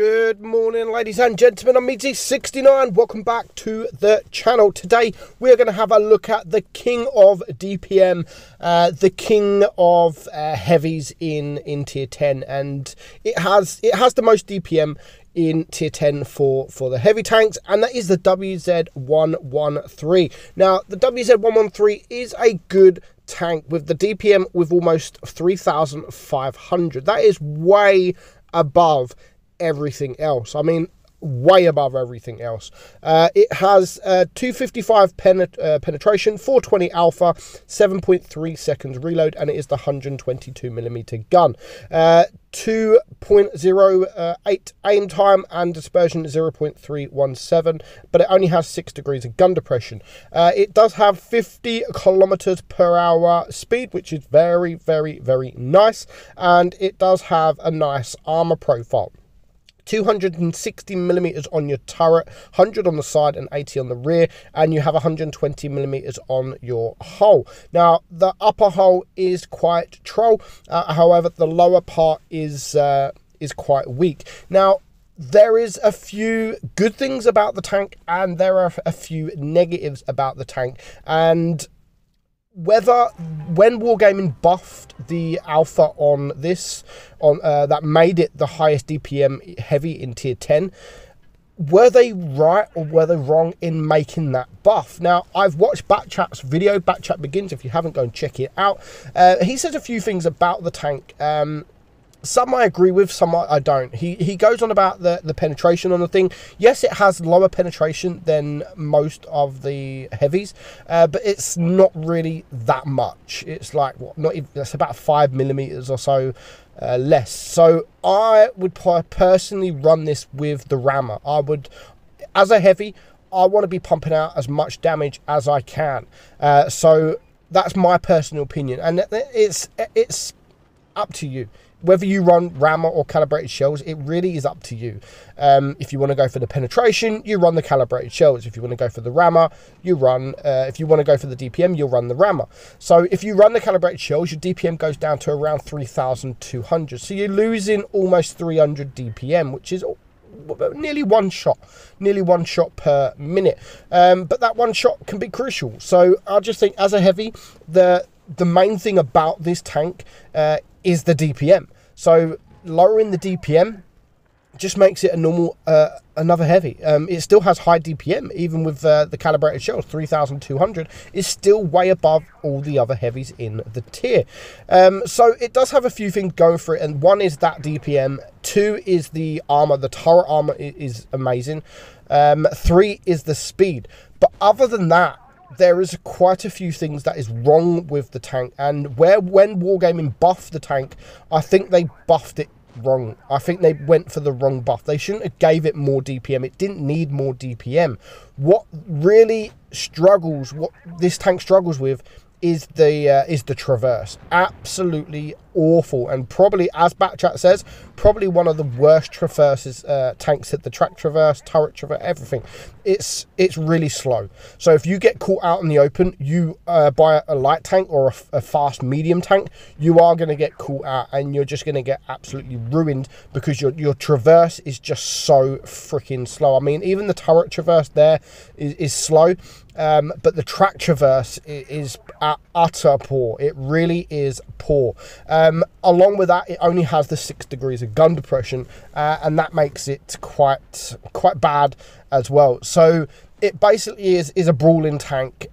Good morning, ladies and gentlemen. I'm meadsy69. Welcome back to the channel. Today we're going to have a look at the king of DPM, the king of heavies in tier 10, and it has the most DPM in tier 10 for the heavy tanks, and that is the WZ-113. Now, the WZ-113 is a good tank with the DPM with almost 3,500. That is way above everything else. I mean, way above everything else. It has 255 penetration, 420 alpha, 7.3 seconds reload, and it is the 122mm gun. 2.08 aim time and dispersion 0.317, but it only has 6 degrees of gun depression. It does have 50 kilometers per hour speed, which is very, very, very nice, and it does have a nice armor profile. 260mm on your turret, 100 on the side and 80 on the rear, and you have 120mm on your hull. Now, the upper hull is quite troll, however the lower part is quite weak. Now, there is a few good things about the tank and there are a few negatives about the tank, and when Wargaming buffed the alpha on this, that made it the highest DPM heavy in tier 10, were they right or were they wrong in making that buff? Now, I've watched Backchat's video, Backchat Begins. If you haven't, go and check it out. He says a few things about the tank. Some I agree with, some I don't. He goes on about the penetration on the thing. Yes, it has lower penetration than most of the heavies, but it's not really that much. It's like, what, not even, that's about 5mm or so less. So I would personally run this with the rammer. I would, as a heavy, I want to be pumping out as much damage as I can. So that's my personal opinion, and it's up to you. Whether you run rammer or calibrated shells, it really is up to you. If you want to go for the penetration, you run the calibrated shells. If you want to go for the rammer, you run, if you want to go for the DPM, you'll run the rammer. So if you run the calibrated shells, your DPM goes down to around 3,200. So you're losing almost 300 DPM, which is nearly one shot per minute. But that one shot can be crucial. So I just think, as a heavy, the main thing about this tank is the DPM. So lowering the DPM just makes it a normal another heavy. It still has high DPM, even with the calibrated shells. 3,200 is still way above all the other heavies in the tier. So it does have a few things going for it, and one is that DPM. 2 is the armor. The turret armor is amazing. 3 is the speed. But other than that, there is quite a few things that is wrong with the tank, and when Wargaming buffed the tank, I think they buffed it wrong. I think they went for the wrong buff. They shouldn't have gave it more DPM. It didn't need more DPM. What really struggles, what this tank struggles with, is the traverse. Absolutely awful, and probably, as Backchat says, probably one of the worst traverses tanks at the track traverse, turret traverse, everything. It's really slow. So if you get caught out in the open, you buy a light tank or a fast medium tank, you are going to get caught out and you're just going to get absolutely ruined because your traverse is just so freaking slow. I mean, even the turret traverse there is slow, but the track traverse is utter poor. It really is poor. Along with that, it only has the 6 degrees of gun depression, and that makes it quite bad as well. So it basically is a brawling tank.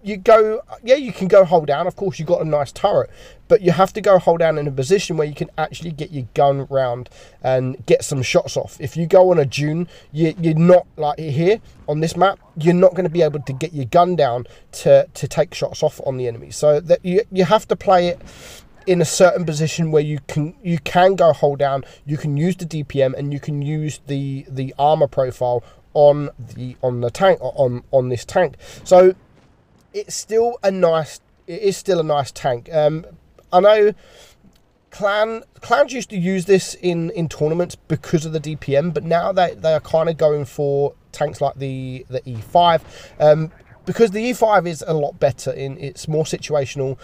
You go, yeah, you can go hold down. Of course, you've got a nice turret, but you have to go hold down in a position where you can actually get your gun round and get some shots off. If you go on a dune, you're not, like here on this map, you're not going to be able to get your gun down to take shots off on the enemy. So that you have to play it in a certain position where you can go hold down, you can use the DPM, and you can use the armor profile on the tank, on this tank. So it's still a nice, it is still a nice tank. I know clans used to use this in tournaments because of the DPM, but now they are kind of going for tanks like the E5, because the E5 is a lot better, it's more situational.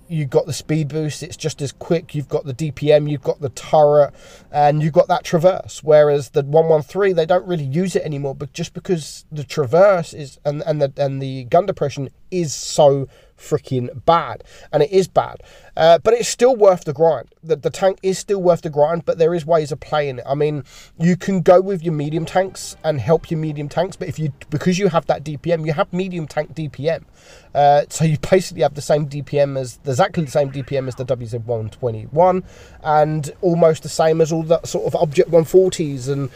You've got the speed boost, it's just as quick. You've got the DPM, you've got the turret, and you've got that traverse. Whereas the 113, they don't really use it anymore, but just because the traverse is and the gun depression is so freaking bad, and it is bad, but it's still worth the grind. The tank is still worth the grind, but there is ways of playing it. I mean, you can go with your medium tanks and help your medium tanks, but because you have that DPM, you have medium tank DPM, so you basically have the same DPM as exactly the same DPM as the WZ-121, and almost the same as all the sort of Object 140s and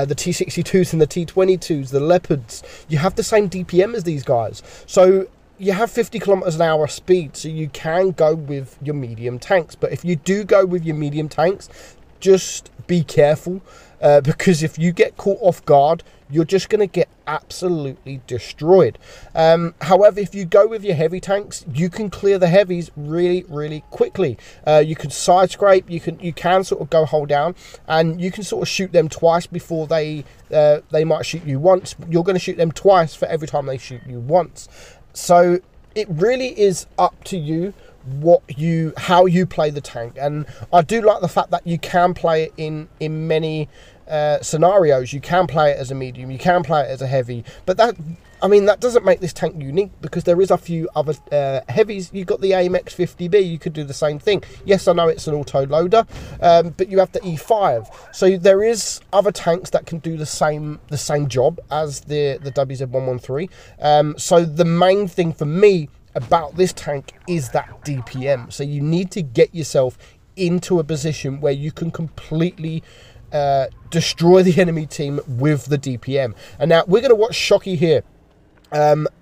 the T62s and the T22s, the Leopards. You have the same DPM as these guys, so you have 50 kilometers an hour speed, so you can go with your medium tanks. But if you do go with your medium tanks, just be careful, because if you get caught off guard, you're just going to get absolutely destroyed. However, if you go with your heavy tanks, you can clear the heavies really quickly. You can side scrape, you can sort of go hold down, and you can sort of shoot them twice before they might shoot you once. You're going to shoot them twice for every time they shoot you once. So it really is up to you how you play the tank. And I do like the fact that you can play it in many scenarios. You can play it as a medium, you can play it as a heavy, but that doesn't make this tank unique, because there is a few other heavies. You've got the AMX 50B, you could do the same thing. Yes, I know it's an auto loader, but you have the E5, so there is other tanks that can do the same job as the WZ-113. So the main thing for me about this tank is that DPM. So you need to get yourself into a position where you can completely destroy the enemy team with the DPM. And now we're going to watch Shocky here.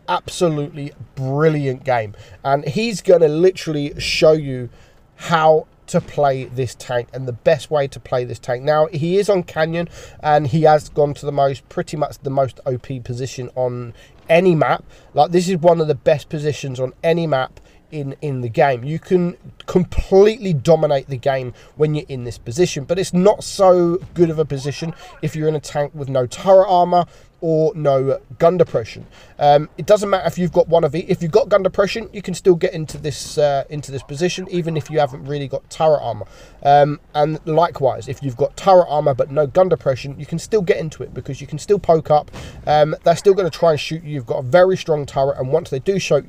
Absolutely brilliant game, and he's going to literally show you how to play this tank and the best way to play this tank. Now, he is on Canyon, and he has gone to pretty much the most OP position on any map. Like, this is one of the best positions on any map in the game. You can completely dominate the game when you're in this position, but it's not so good of a position if you're in a tank with no turret armor or no gun depression. It doesn't matter if you've got one of each. If you've got gun depression, you can still get into this position, even if you haven't really got turret armor. And likewise, if you've got turret armor but no gun depression, you can still get into it, because you can still poke up. They're still going to try and shoot you. You've got a very strong turret, and once they do shoot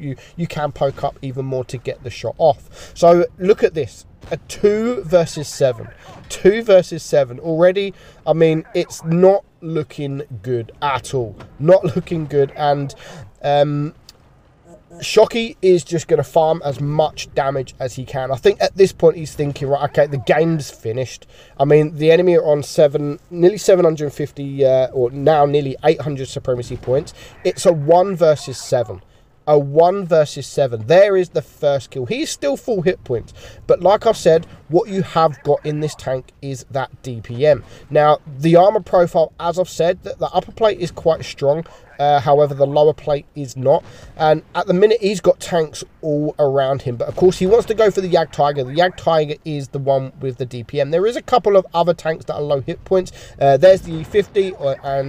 you, you can poke up even more to get the shot off. So look at this. A 2 versus 7. 2 versus 7 already. I mean, it's not looking good at all. Not looking good. And Shocky is just going to farm as much damage as he can. I think at this point he's thinking, right, okay, the game's finished. I mean, the enemy are on nearly 750 or now nearly 800 supremacy points. It's a 1 versus 7. A 1 versus 7. There is the first kill. He's still full hit points, but like I've said, what you have got in this tank is that DPM. Now, the armor profile, as I've said, that the upper plate is quite strong. However, the lower plate is not. And at the minute, he's got tanks all around him. But of course, he wants to go for the Jagdtiger. The Jagdtiger is the one with the DPM. There is a couple of other tanks that are low hit points. There's the E50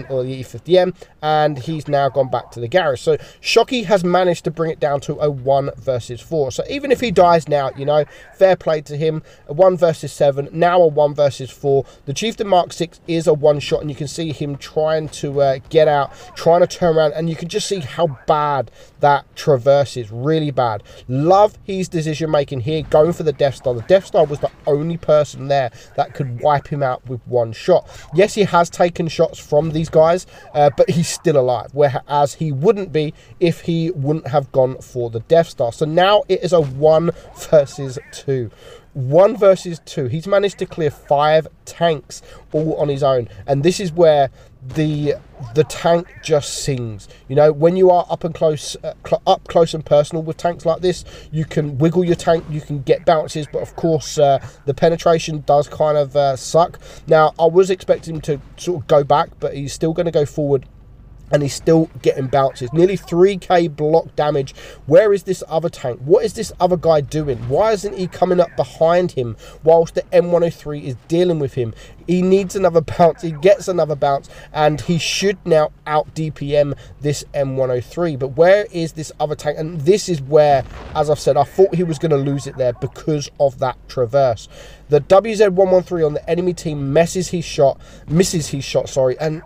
or the E50M. And he's now gone back to the garage. So Shocky has managed to bring it down to a 1 versus 4. So even if he dies now, you know, fair play to him. A 1 versus 7. Now a 1 versus 4. The Chieftain Mark 6 is a one shot. And you can see him trying to get out. Trying to turn around, and you can just see how bad that traverse is. Really bad. Love his decision making here, going for the Death Star. The Death Star was the only person there that could wipe him out with one shot. Yes, he has taken shots from these guys, but he's still alive, whereas he wouldn't be if he wouldn't have gone for the Death Star. So now it is a 1 versus 2. 1 versus 2. He's managed to clear 5 tanks all on his own, and this is where the tank just sings. You know, when you are up close and personal with tanks like this, you can wiggle your tank, you can get bounces, but of course the penetration does kind of suck. Now, I was expecting him to sort of go back, but he's still going to go forward and he's still getting bounces. Nearly 3k block damage. Where is this other tank? What is this other guy doing? Why isn't he coming up behind him whilst the M103 is dealing with him? He needs another bounce. He gets another bounce, and he should now out DPM this M103. But where is this other tank? And this is where, as I've said, I thought he was going to lose it there because of that traverse. The WZ-113 on the enemy team misses his shot, and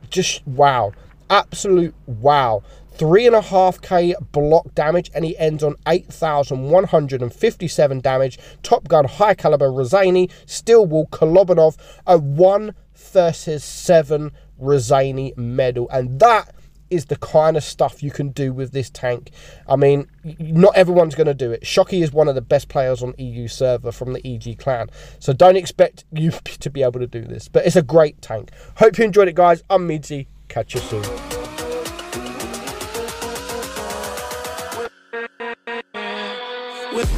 just wow. Absolute wow. 3.5k block damage, and he ends on 8,157 damage. Top Gun, high caliber Rozani, steel wall Kolobanov, a 1 versus 7 Rozani medal, and that is the kind of stuff you can do with this tank. I mean, not everyone's going to do it. Shocky is one of the best players on EU server from the EG clan, so don't expect you to be able to do this, but it's a great tank. Hope you enjoyed it, guys. I'm Meadsy. Catch you soon. With